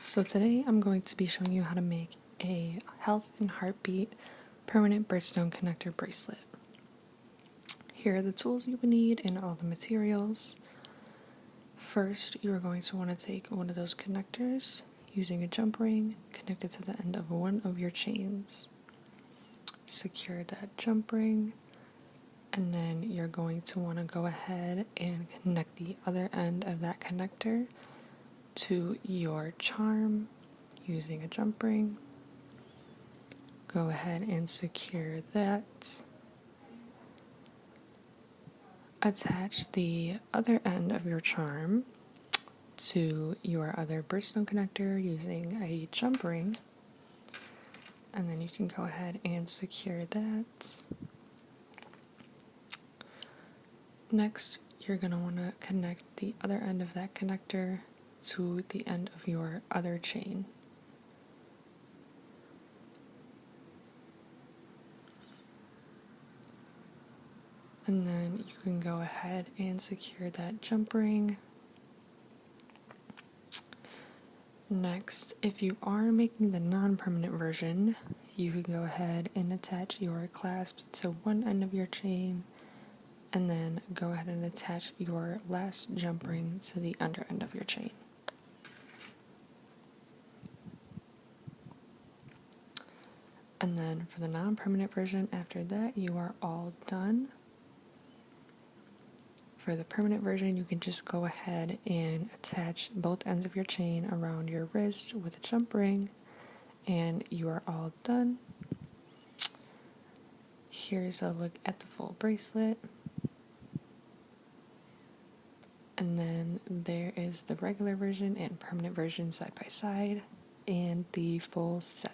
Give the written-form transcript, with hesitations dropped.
So today I'm going to be showing you how to make a health and heartbeat permanent birthstone connector bracelet. Here are the tools you would need and all the materials. First, you are going to want to take one of those connectors using a jump ring, connect it to the end of one of your chains. Secure that jump ring, and then you're going to want to go ahead and connect the other end of that connector to your charm using a jump ring. Go ahead and secure that. Attach the other end of your charm to your other birthstone connector using a jump ring, and then you can go ahead and secure that. Next, you're going to want to connect the other end of that connector to the end of your other chain. And then you can go ahead and secure that jump ring. Next, if you are making the non-permanent version, you can go ahead and attach your clasp to one end of your chain, and then go ahead and attach your last jump ring to the under end of your chain. And then for the non-permanent version, after that, you are all done. For the permanent version, you can just go ahead and attach both ends of your chain around your wrist with a jump ring, and you are all done. Here's a look at the full bracelet. And then there is the regular version and permanent version side by side, and the full set.